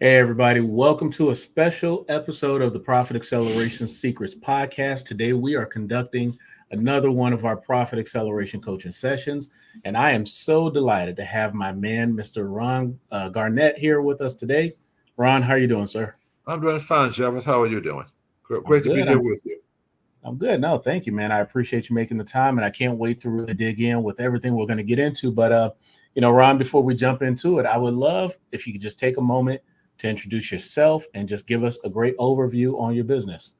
Hey, everybody, welcome to a special episode of the Profit Acceleration Secrets podcast. Today, we are conducting another one of our Profit Acceleration coaching sessions, and I am so delighted to have my man, Mr. Ron Garnett, here with us today. Ron, how are you doing, sir? I'm doing fine, Jarvis. How are you doing? I'm Great to be good. here with you. I'm good. No, thank you, man. I appreciate you making the time, and I can't wait to really dig in with everything we're going to get into. But, Ron, before we jump into it, I would love if you could just take a moment to introduce yourself and just give us a great overview on your business.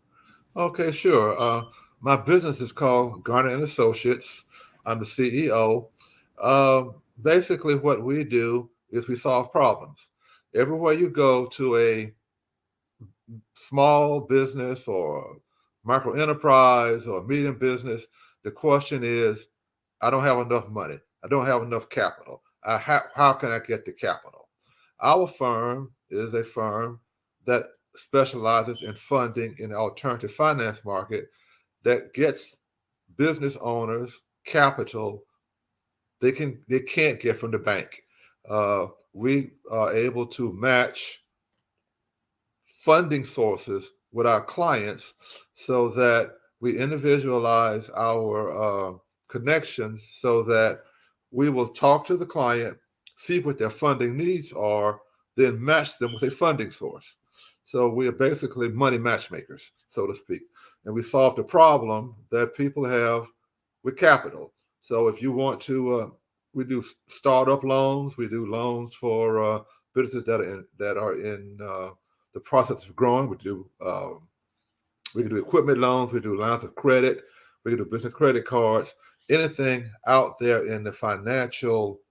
Okay, sure. My business is called Garnett Associates. I'm the CEO. Basically, what we do is we solve problems. Everywhere you go to a small business or micro enterprise or medium business, the question is, I don't have enough money. I don't have enough capital. How can I get the capital? Our firm is a firm that specializes in funding in the alternative finance market that gets business owners capital they can't get from the bank. We are able to match funding sources with our clients so that we individualize our connections so that we will talk to the client, see what their funding needs are, then match them with a funding source. So we are basically money matchmakers, so to speak. And we solve the problem that people have with capital. So if you want to, we do startup loans, we do loans for businesses that are in the process of growing. We can do equipment loans, we do lines of credit, we can do business credit cards, anything out there in the financial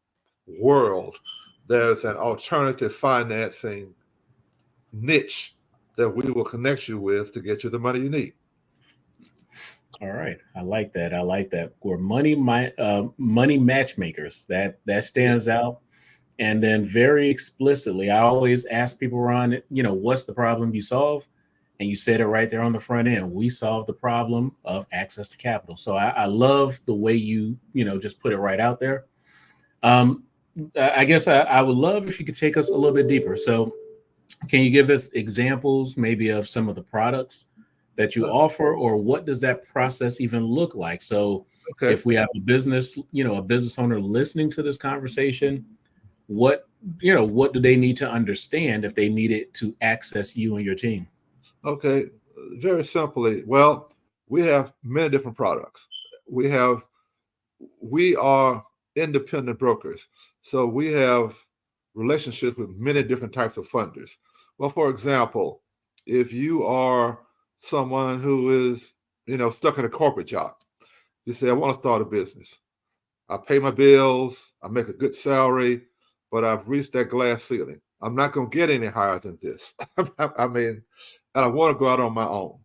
world. There's an alternative financing niche that we will connect you with to get you the money you need. All right, I like that. I like that. We're money matchmakers. That stands out. And then very explicitly, I always ask people, Ron, what's the problem you solve? And you said it right there on the front end. We solve the problem of access to capital. So I love the way you just put it right out there. Um, I guess I would love if you could take us a little bit deeper. So can you give us examples maybe of some of the products that you Uh, offer, or what does that process even look like? So Okay. if we have a business owner listening to this conversation, what what do they need to understand if they needed to access you and your team? Okay. Very simply, well, we have many different products. We have we are independent brokers. So we have relationships with many different types of funders. Well, for example, if you are someone who is, stuck in a corporate job, you say, I want to start a business. I pay my bills, I make a good salary, but I've reached that glass ceiling. I'm not going to get any higher than this. I mean, and I want to go out on my own,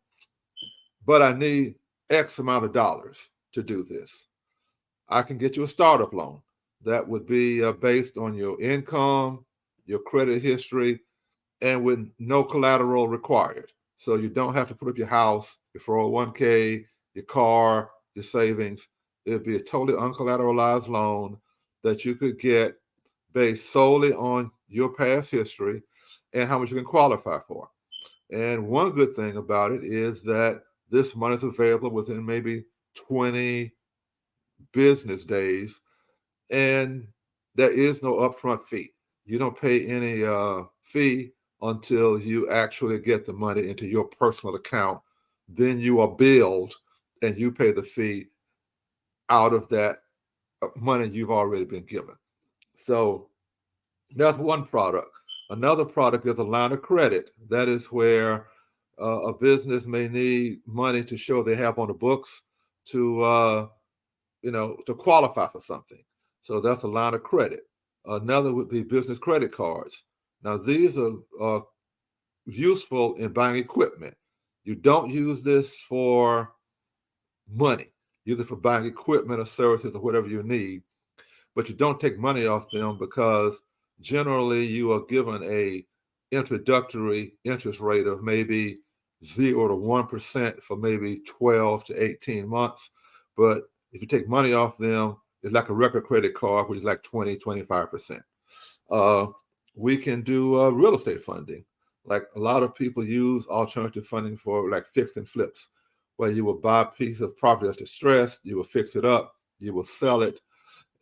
but I need X amount of dollars to do this. I can get you a startup loan that would be based on your income, your credit history, and with no collateral required. So you don't have to put up your house, your 401k, your car, your savings. It would be a totally uncollateralized loan that you could get based solely on your past history and how much you can qualify for. And one good thing about it is that this money is available within maybe 20 business days, and there is no upfront fee. You don't pay any fee until you actually get the money into your personal account. Then you are billed, and you pay the fee out of that money you've already been given. So that's one product. Another product is a line of credit. That is where a business may need money to show they have on the books to to qualify for something. So that's a line of credit. Another would be business credit cards. Now, these are useful in buying equipment. You don't use this for money. Use it for buying equipment or services or whatever you need, but you don't take money off them because generally you are given a introductory interest rate of maybe 0 to 1% for maybe 12 to 18 months. But if you take money off them, it's like a record credit card, which is like 20, 25%. Uh, We can do real estate funding. Like a lot of people use alternative funding for like fix and flips, where you will buy a piece of property that's distressed, you will fix it up, you will sell it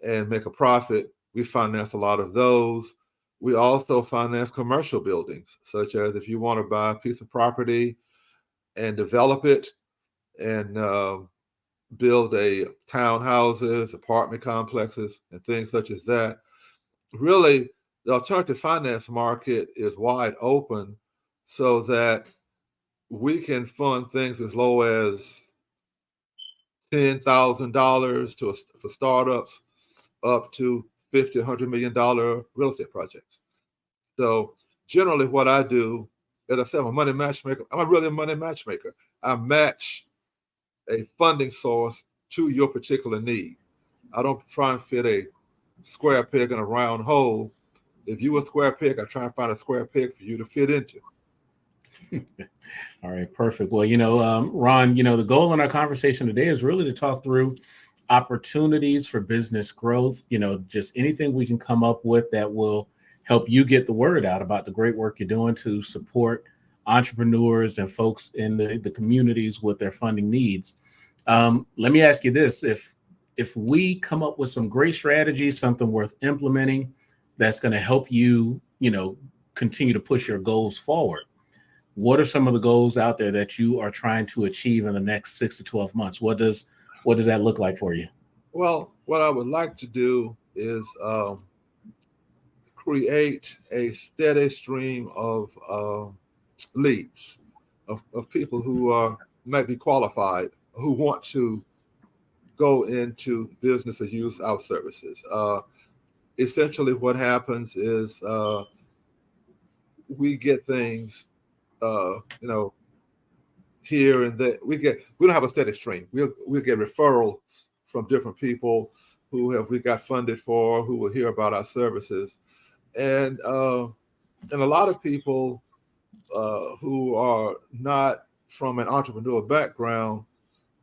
and make a profit. We finance a lot of those. We also finance commercial buildings, such as if you want to buy a piece of property and develop it and build a townhouses, apartment complexes, and things such as that. Really, the alternative finance market is wide open so that we can fund things as low as $10,000 for startups up to $50, $100 million real estate projects. So generally what I do, as I said, I'm a money matchmaker. I'm really a money matchmaker. I match a funding source to your particular need. I don't try and fit a square peg in a round hole. If you a square peg, I try and find a square peg for you to fit into. All right, perfect. Well, Ron, the goal in our conversation today is really to talk through opportunities for business growth, just anything we can come up with that will help you get the word out about the great work you're doing to support entrepreneurs and folks in the communities with their funding needs. Let me ask you this. If we come up with some great strategies, something worth implementing that's going to help you, continue to push your goals forward, what are some of the goals out there that you are trying to achieve in the next 6 to 12 months? What does that look like for you? Well, what I would like to do is create a steady stream of leads of people who might be qualified, who want to go into business or use our services. Essentially what happens is we get things, here and there. We don't have a steady stream. We'll get referrals from different people we got funded for, who will hear about our services. And a lot of people who are not from an entrepreneurial background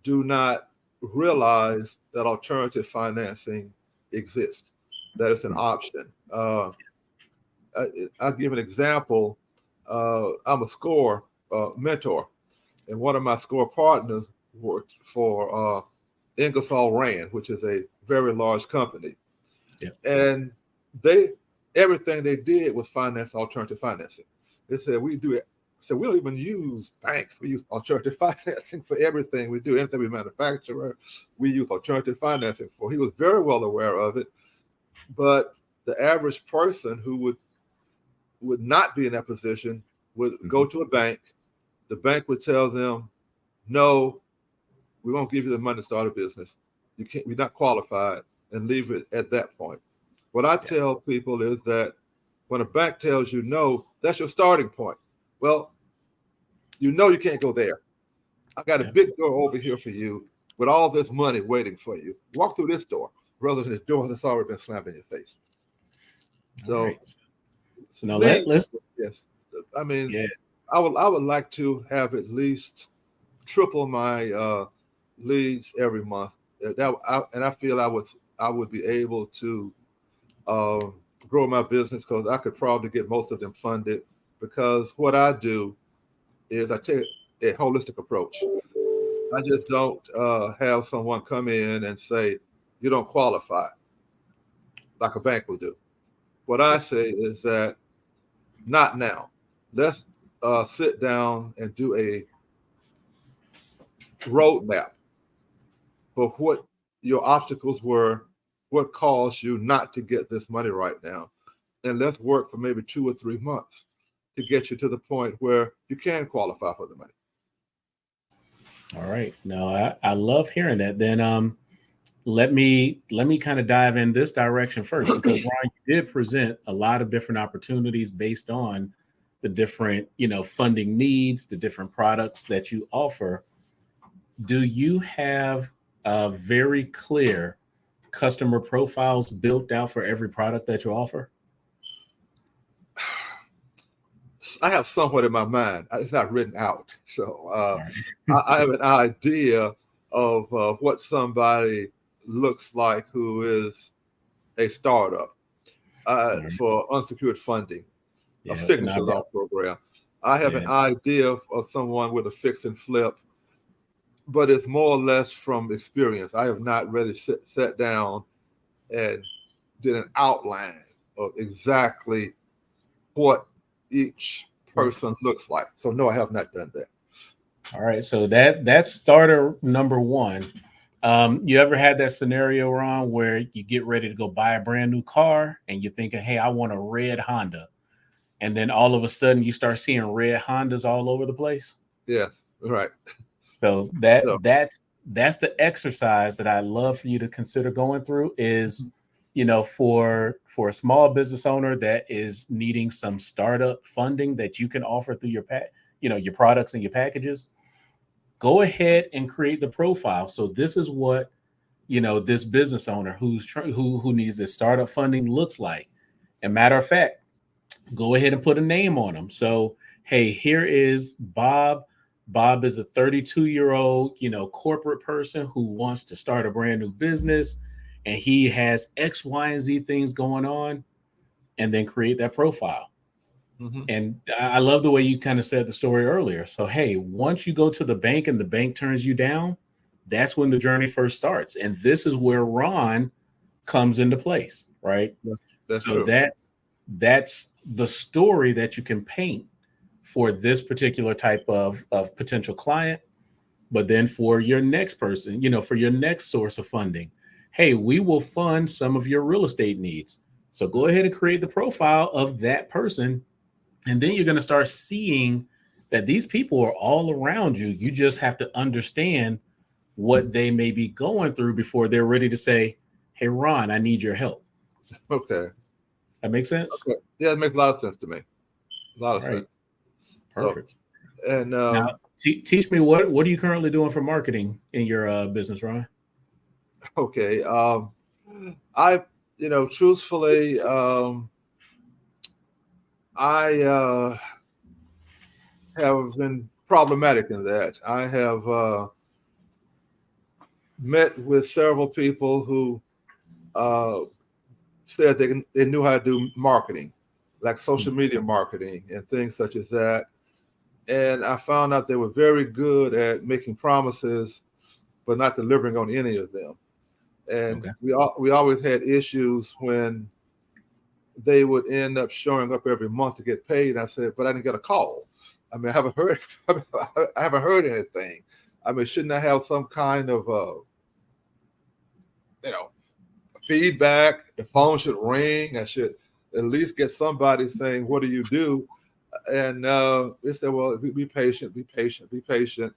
do not realize that alternative financing exists, that it's an option. I'll give an example. I'm a SCORE mentor, and one of my SCORE partners worked for Ingersoll Rand, which is a very large company. Yeah. And everything they did was finance alternative financing. They said, we do it. So we don't even use banks. We use alternative financing for everything we do. Anything we manufacture, we use alternative financing for. He was very well aware of it. But the average person who would not be in that position would go to a bank. The bank would tell them, no, we won't give you the money to start a business. You're not qualified, and leave it at that point. What I tell people is that when a bank tells you no, that's your starting point. Well, you can't go there. I got a big door over here for you with all this money waiting for you. Walk through this door rather than the door that's already been slammed in your face. So, right. So now let's yes. I mean, I would like to have at least triple my leads every month. And I feel I would be able to grow my business because I could probably get most of them funded, because what I do is I take a holistic approach. I just don't have someone come in and say, you don't qualify, like a bank will do. What I say is that not now. Let's sit down and do a roadmap for what your obstacles were, what caused you not to get this money right now. And let's work for maybe 2 or 3 months to get you to the point where you can qualify for the money. All right. No, I love hearing that. Then let me kind of dive in this direction first, because Ron, you did present a lot of different opportunities based on the different, funding needs, the different products that you offer. Do you have very clear customer profiles built out for every product that you offer? I have somewhat in my mind. It's not written out. So I have an idea of what somebody looks like who is a startup. Right. for unsecured funding, a Yeah, and signature loan program. I have an yeah, idea of someone with a fix and flip, but it's more or less from experience. I have not really sat down and did an outline of exactly what each person looks like. So no, I have not done that. all right. So that's starter number one. You ever had that scenario, Ron, where you get ready to go buy a brand new car and you're thinking, "Hey, I want a red Honda," and then all of a sudden you start seeing red Hondas all over the place? Yes, right. So So, that's the exercise that I love for you to consider going through is, for a small business owner that is needing some startup funding that you can offer through your products and your packages, go ahead and create the profile. So this is what, this business owner who needs this startup funding looks like. And matter of fact, go ahead and put a name on them. So, hey, here is Bob. Bob is a 32-year-old, corporate person who wants to start a brand new business and he has X, Y, and Z things going on, and then create that profile. mhm. And I love the way you kind of said the story earlier. So, hey, once you go to the bank and the bank turns you down, that's when the journey first starts. And this is where Ron comes into place, right? That's So true. that's the story that you can paint for this particular type of potential client. But then for your next person, for your next source of funding, hey, we will fund some of your real estate needs. So go ahead and create the profile of that person. And then you're going to start seeing that these people are all around you. You just have to understand what they may be going through before they're ready to say, "Hey, Ron, I need your help." Okay. That makes sense? Okay. Yeah, it makes a lot of sense to me. A lot All of sense. right. So, Perfect. and Now, teach me what are you currently doing for marketing in your business, Ron? okay. I, truthfully, I have been problematic in that. I have met with several people who uh, said they knew how to do marketing, like social media marketing and things such as that. And I found out they were very good at making promises, but not delivering on any of them. And Okay. we always had issues when they would end up showing up every month to get paid. I said, but I didn't get a call. I mean, I haven't heard, I haven't heard anything. I mean, shouldn't I have some kind of, you know, feedback? The phone should ring. I should at least get somebody saying, "What do you do?" And they said, "Well, be patient, be patient, be patient."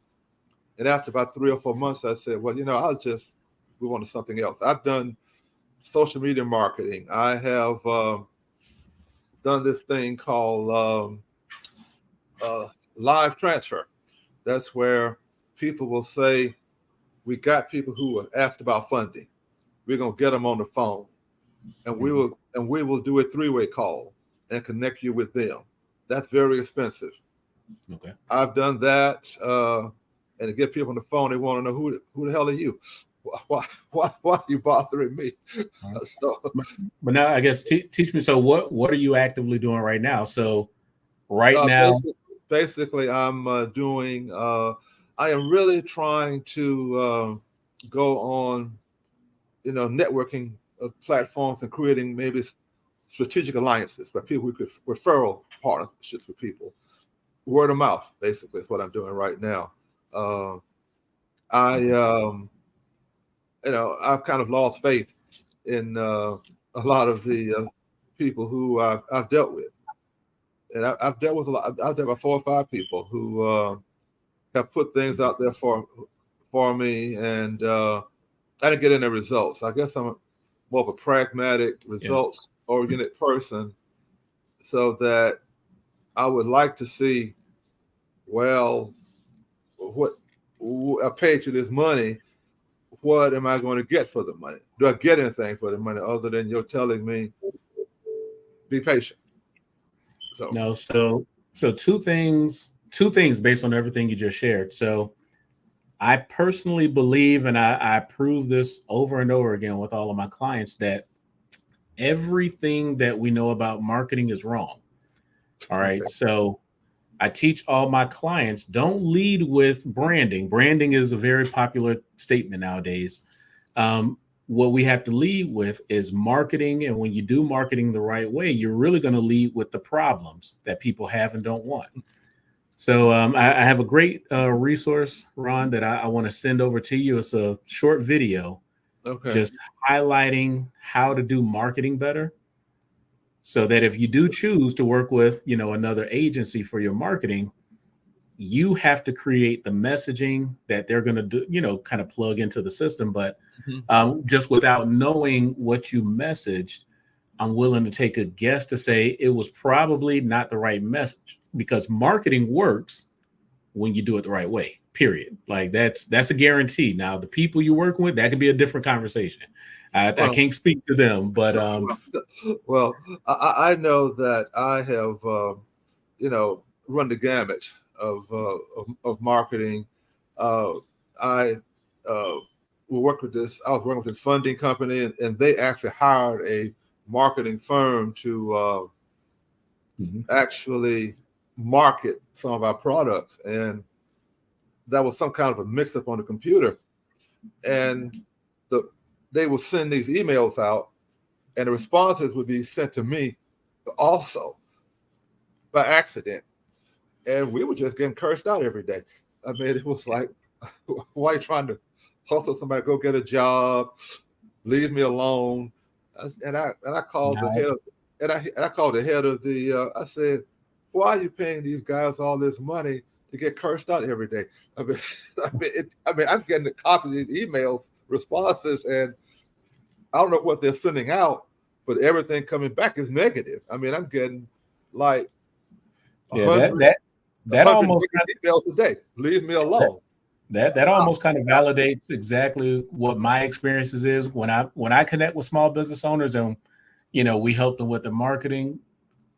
And after about 3 or 4 months, I said, "Well, I'll just move on to something else." I've done social media marketing. I have done this thing called live transfer. That's where people will say, "We got people who are asked about funding. We're gonna get them on the phone, and we Mhm. will do a three-way call and connect you with them." That's very expensive. Okay. I've done that, and to get people on the phone, they want to know who the hell are you? Why are you bothering me? All right. So, But but now I guess teach me. So what are you actively doing right now? So right now, basic, basically, I'm doing. I am really trying to go on, networking platforms and creating maybe strategic alliances where people we could referral partnerships with people. Word of mouth, basically, is what I'm doing right now. Uh, I, okay. I've kind of lost faith in a lot of the people who I've dealt with, and I've dealt with a lot. I've dealt with 4 or 5 people who have put things out there for me, and I didn't get any results. I guess I'm more of a pragmatic, Yeah. results-oriented person, so that I would like to see, well, what I paid you this money. What am I going to get for the money? Do I get anything for the money other than you're telling me be patient? So, No. So two things based on everything you just shared. So I personally believe, and I prove this over and over again with all of my clients, that everything that we know about marketing is wrong. All right. Okay. So I teach all my clients, don't lead with branding. Branding is a very popular statement nowadays. What we have to lead with is marketing. And when you do marketing the right way, you're really going to lead with the problems that people have and don't want. So I have a great resource, Ron, that I want to send over to you. It's a short video Okay. just highlighting how to do marketing better, so that if you do choose to work with, another agency for your marketing, you have to create the messaging that they're going to do, kind of plug into the system. But Mhm. just without knowing what you messaged, I'm willing to take a guess to say it was probably not the right message, because marketing works when you do it the right way, period. Like that's a guarantee. Now, the people you're working with, that could be a different conversation. I Well, can't speak to them, but well, I know that I have, run the gamut of marketing. Uh, I will work with this. I was working with this funding company, and they actually hired a marketing firm to Mhm. actually market some of our products, and that was some kind of a mix-up on the computer. And the they will send these emails out, and the responses would be sent to me also by accident, and we were just getting cursed out every day. I mean, it was like, why are you trying to hustle somebody to go get a job? Leave me alone. And I called the head Now, of and I called the head of the. I said, why are you paying these guys all this money to get cursed out every day? I mean, I'm getting a copy of these emails responses, and I don't know what they're sending out, but everything coming back is negative. I mean, I'm getting like a yeah, that hundred that a that hundred almost negative emails a day. Leave me that alone. that almost kind of validates exactly what my experiences is when I connect with small business owners, and we help them with the marketing.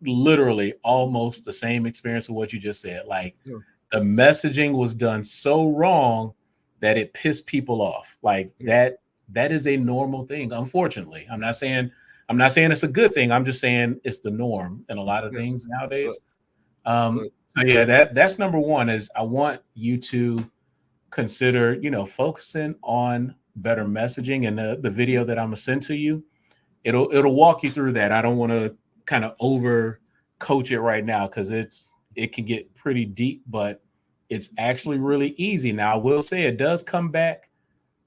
Literally, almost the same experience of what you just said. Like, Yeah, the messaging was done so wrong that it pissed people off. Like yeah, that is a normal thing. Unfortunately, I'm not saying it's a good thing. I'm just saying it's the norm in a lot of yeah. things But, nowadays. but So yeah, that's number one. Is I want you to consider, focusing on better messaging, and the video that I'm gonna send to you, it'll walk you through that. I don't want to kind of over coach it right now, because it can get pretty deep, but it's actually really easy. Now, I will say it does come back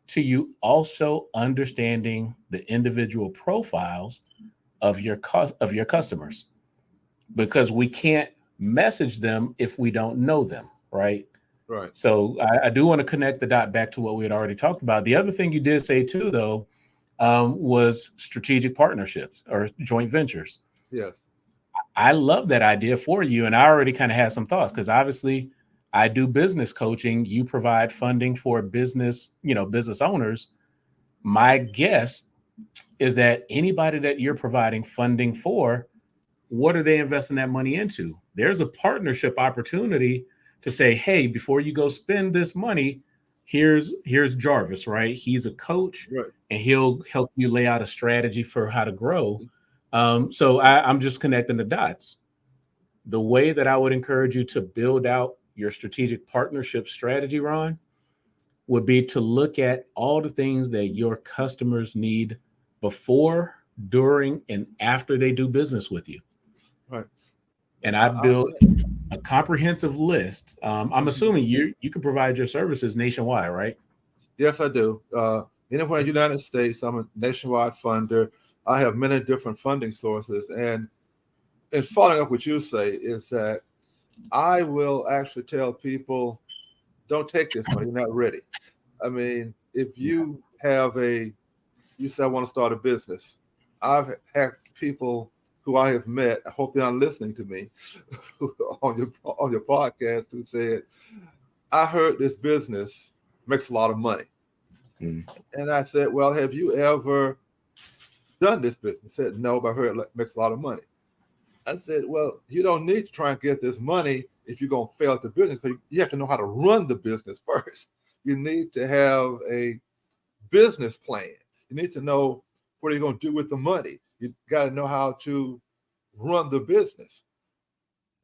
to you also understanding the individual profiles of your customers, because we can't message them if we don't know them, right? right. So I do want to connect the dot back to what we had already talked about. The other thing you did say too, though, was strategic partnerships or joint ventures. Yes. I love that idea for you, and I already kind of had some thoughts, because obviously I do business coaching. You provide funding for business, business owners. My guess is that anybody that you're providing funding for, what are they investing that money into? There's a partnership opportunity to say, hey, before you go spend this money, here's Jarvis, right? He's a coach, Right. and he'll help you lay out a strategy for how to grow. So I'm just connecting the dots. The way that I would encourage you to build out your strategic partnership strategy, Ron, would be to look at all the things that your customers need before, during, and after they do business with you. Right. And I I, built a comprehensive list. I'm mhm. assuming you can provide your services nationwide, right? Yes, I do. Anywhere in the United States, I'm a nationwide funder. I have many different funding sources, and following up what you say is that I will actually tell people, don't take this money. You're not ready. I mean, if you say I want to start a business. I've had people who I have met. I hope they're not listening to me on your podcast, who said, "I heard this business makes a lot of money," Mm. and I said, "Well, have you ever done this business?" He said, "No, but I heard it makes a lot of money." I said, "Well, you don't need to try and get this money if you're gonna fail at the business, because you have to know how to run the business first. You need to have a business plan. You need to know what are you going to do with the money. You got to know how to run the business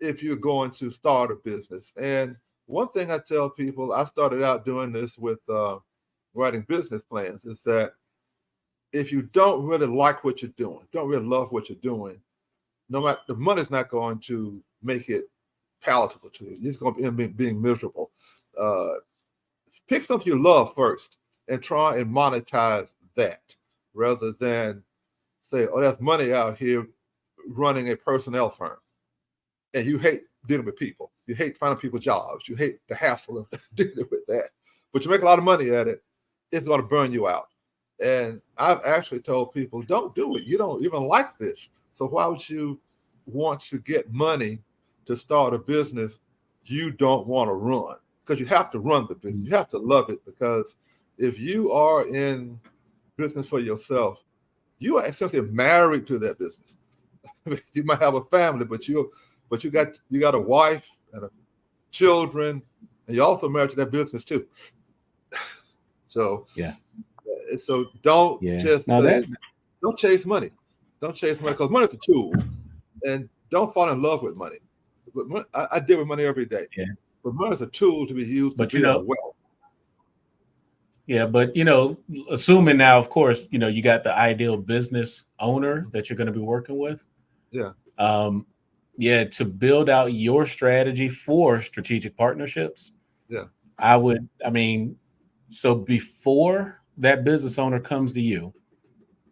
if you're going to start a business. And one thing I tell people, I started out doing this with writing business plans, is that if you don't really like what you're doing, don't really love what you're doing, no matter, the money's not going to make it palatable to you. It's going to be being miserable. Pick something you love first and try and monetize that, rather than say, oh, there's money out here running a personnel firm, and you hate dealing with people. You hate finding people jobs. You hate the hassle of dealing with that. But you make a lot of money at it, it's going to burn you out. And I've actually told people, don't do it. You don't even like this. So why would you want to get money to start a business you don't want to run? Because you have to run the business. You have to love it, because if you are in business for yourself, you are essentially married to that business. You might have a family, but you got a wife and children, and you're also married to that business too. So yeah. So don't don't chase money. Don't chase money, because money's a tool, and don't fall in love with money. But I deal with money every day. Yeah. But money's a tool to be used to build wealth. Yeah, but assuming now, of course, you got the ideal business owner that you're going to be working with. Yeah. To build out your strategy for strategic partnerships. Yeah. So before that business owner comes to you,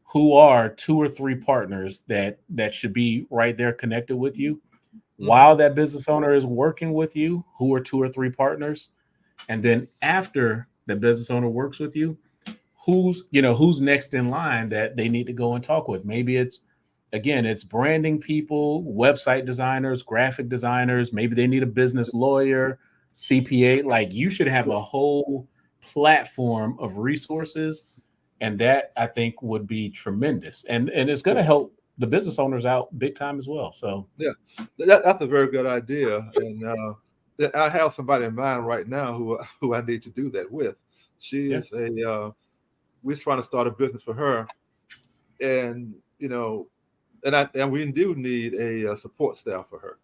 who are 2 or 3 partners that should be right there connected with you? Mm-hmm. While that business owner is working with you, who are 2 or 3 partners? And then after the business owner works with you, who's next in line that they need to go and talk with? Maybe it's branding people, website designers, graphic designers. Maybe they need a business lawyer, CPA. Like, you should have a whole platform of resources, and that, I think, would be tremendous. And it's going to help the business owners out big time as well. So yeah, that's a very good idea. And I have somebody in mind right now who I need to do that with. She is we're trying to start a business for her, and and we do need a support staff for her,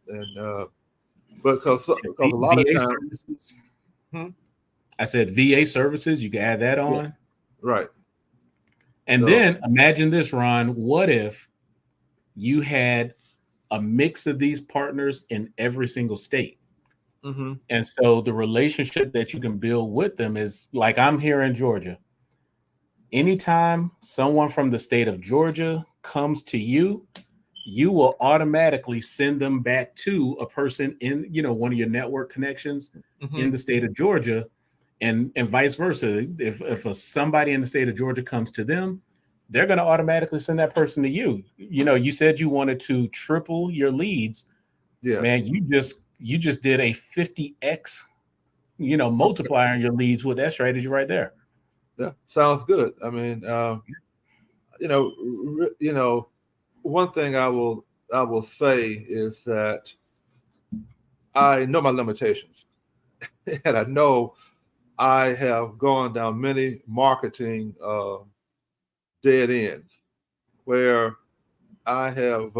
and because a lot VA of times, services. I said VA services. You can add that on, right? And then imagine this, Ron. What if you had a mix of these partners in every single state? Mm-hmm. And so the relationship that you can build with them is like, I'm here in Georgia. Anytime someone from the state of Georgia comes to you, you will automatically send them back to a person in, one of your network connections in the state of Georgia, and vice versa. If somebody in the state of Georgia comes to them, they're going to automatically send that person to you. You said you wanted to triple your leads. Yes. Man, you just did a 50x, multiplier in your leads with that strategy right there. Yeah, sounds good. I mean, one thing I will say is that I know my limitations, and I know I have gone down many marketing dead ends where I have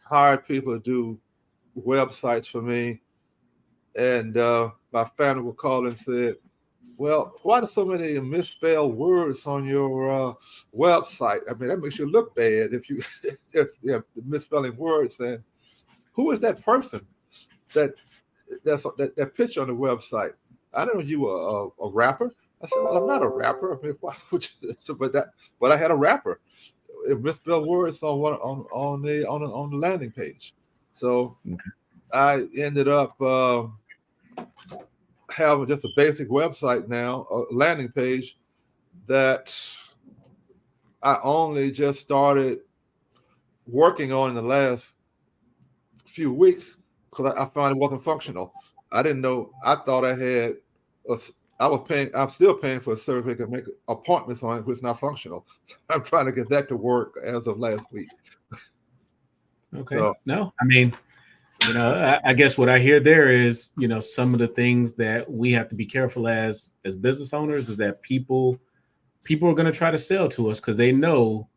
hired people to do websites for me, and my family will call and say, well, why are so many misspelled words on your website? I mean, that makes you look bad if you have misspelling words. And who is that person that picture on the website? I don't know, you a rapper? I said, well, I'm not a rapper. I mean, why would you? But I had a rapper. It misspelled words on the landing page. So I ended up having just a basic website now, a landing page that I only just started working on in the last few weeks because I found it wasn't functional. I didn't know. I thought I had. I'm still paying for a service that can make appointments on it, which is not functional. So I'm trying to get that to work as of last week. Okay. So, no, I mean, I guess what I hear there is, some of the things that we have to be careful as business owners is that people are going to try to sell to us because they know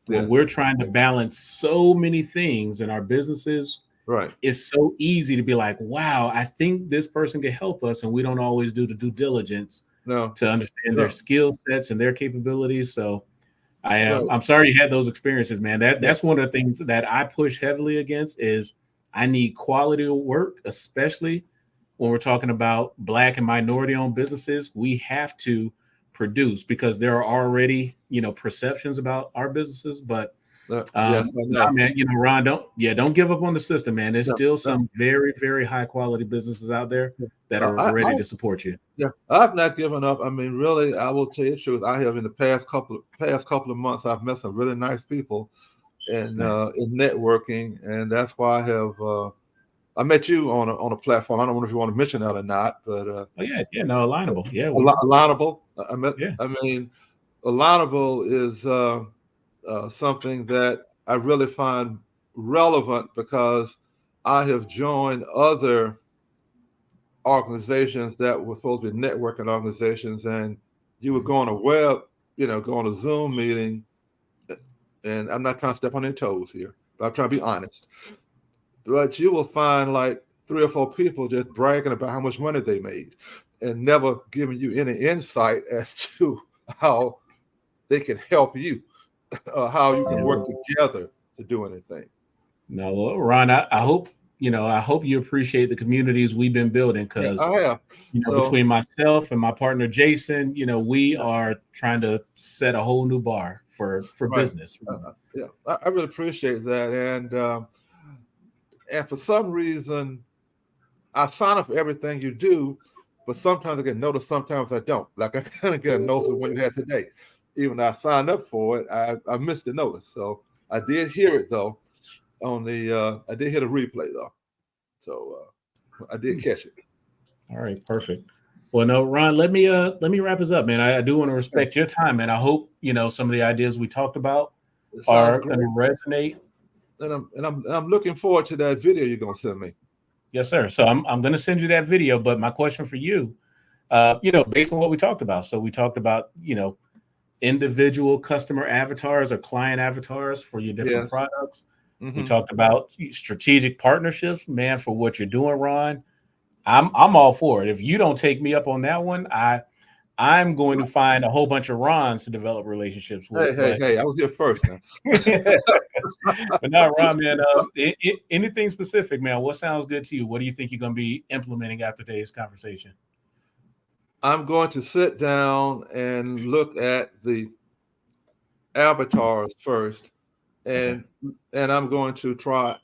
when we're trying to balance so many things in our businesses, right. it's so easy to be like, wow, I think this person could help us. And we don't always do the due diligence No, to understand their no, skill sets and their capabilities. So I am right. I'm sorry you had those experiences, man. Yeah, That's one of the things that I push heavily against is I need quality of work, especially when we're talking about Black and minority owned businesses. We have to produce because there are already, perceptions about our businesses. But yes, I nah, know. man, Ron, don't give up on the system, man. There's No, still no. some very, very high quality businesses out there that are I, ready to support you. Yeah, I've not given up. I mean, really, I will tell you the truth. I have in the past couple of months, I've met some really nice people Nice. in networking, and that's why I met you on a platform. I don't know if you want to mention that or not, but Oh yeah, yeah, no, alignable. Yeah, Alignable. I met. yeah. I mean, Alignable is something that I really find relevant because I have joined other organizations that were supposed to be networking organizations, and you would go on a go on a Zoom meeting, and I'm not trying to step on any toes here, but I'm trying to be honest. But you will find like 3 or 4 people just bragging about how much money they made and never giving you any insight as to how they can help you, how you can Yeah, work together to do anything. no, well, Ron, I hope you appreciate the communities we've been building Yeah, because, I have. So between myself and my partner Jason, we are trying to set a whole new bar for right, business. yeah, I really appreciate that, and for some reason I sign up for everything you do, but sometimes I get noticed, sometimes I don't. Like I kind of get a notice of what you had today. Even though I signed up for it, I missed the notice. So I did hear it though I did hear the replay though. So I did catch it. All right, perfect. Well, no, Ron, let me wrap this up, man. I do want to Okay. respect your time, and I hope some of the ideas we talked about It sounds are going great. to resonate. And I'm looking forward to that video you're gonna send me. Yes, sir. So I'm going to send you that video, but my question for you, based on what we talked about. So we talked about individual customer avatars or client avatars for your different Yes. products. We Mm-hmm. talked about strategic partnerships, man, for what you're doing, Ron. I'm all for it. If you don't take me up on that one, I'm going to find a whole bunch of Rons to develop relationships Hey, with. hey, But hey! I was here first now. but not Ron, man. Anything specific, man? What sounds good to you? What do you think you're going to be implementing after today's conversation? I'm going to sit down and look at the avatars first, Okay. and I'm going to try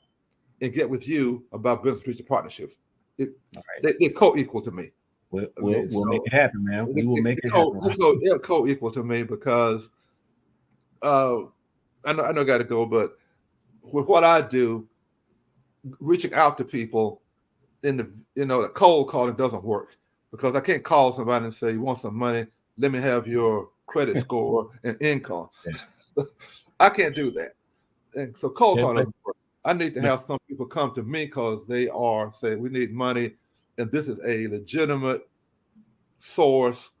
and get with you about business strategic partnerships. It, All right. they're co-equal to me. We'll, I we'll, mean, we'll make so it happen, man. We will make it happen, Ron. they're co-equal to me because uh, I know I got to go, but with what I do, reaching out to people in the cold calling doesn't work because I can't call somebody and say, "You want some money? Let me have your credit score and income." Yeah. I can't do that, and so cold Yeah, calling but, doesn't work. I need to but have some people come to me because they are saying we need money, and this is a legitimate source,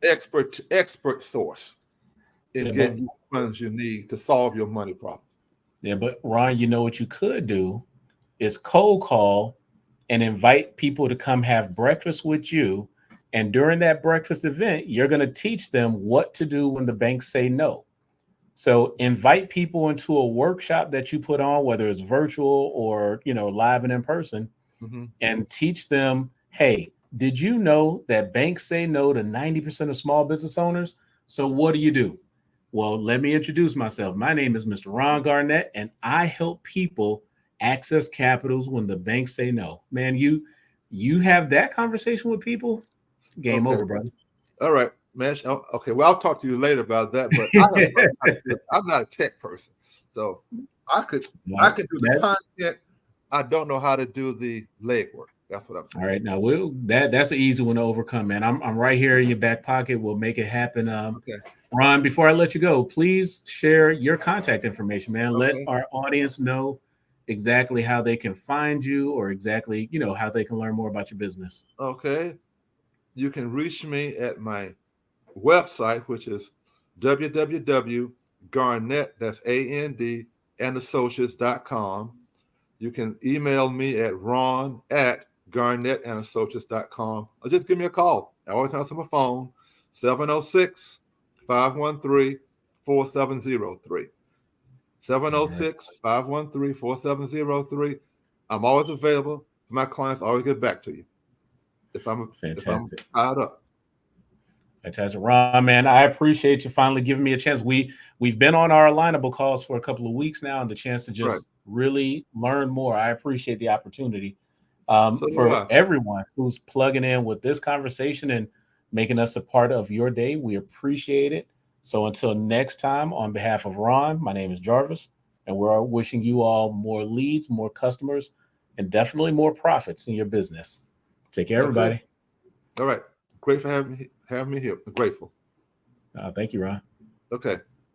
expert source in yeah, getting you the funds you need to solve your money problem. but Ron, you know what you could do is cold call and invite people to come have breakfast with you. And during that breakfast event, you're going to teach them what to do when the banks say no. So invite people into a workshop that you put on, whether it's virtual or live and in person, Mm-hmm. and teach them, hey, did you know that banks say no to 90% of small business owners? So what do you do? Well, let me introduce myself. My name is Mr. Ron Garnett, and I help people access capitals when the banks say no. Man, you have that conversation with people, game Okay. over, brother. All right, Mesh. Okay, well, I'll talk to you later about that. But I'm not a tech person, so I could I Now, can do the that content. I don't know how to do the legwork. That's what I'm all saying. right. Now that's an easy one to overcome, man. I'm right here in your back pocket. We'll make it happen. Okay. Ron, before I let you go, please share your contact information, man. Let Okay. our audience know exactly how they can find you or exactly, how they can learn more about your business. Okay. You can reach me at my website, which is Garnett, that's AND, and associates.com. You can email me at ron@garnettandassociates.com, or just give me a call. I always answer my phone, 706-513-4703. 706-513-4703. I'm always available. My clients always get back to you if I'm Fantastic. tied up. Fantastic. Ron, man, I appreciate you finally giving me a chance. We've been on our alignable calls for a couple of weeks now, and the chance to just really learn more. I appreciate the opportunity. For everyone who's plugging in with this conversation and making us a part of your day, we appreciate it. So until next time, on behalf of Ron, my name is Jarvis, and we're wishing you all more leads, more customers, and definitely more profits in your business. Take care, everybody. All right. Great for having me here. I'm grateful. Thank you, Ron. Okay.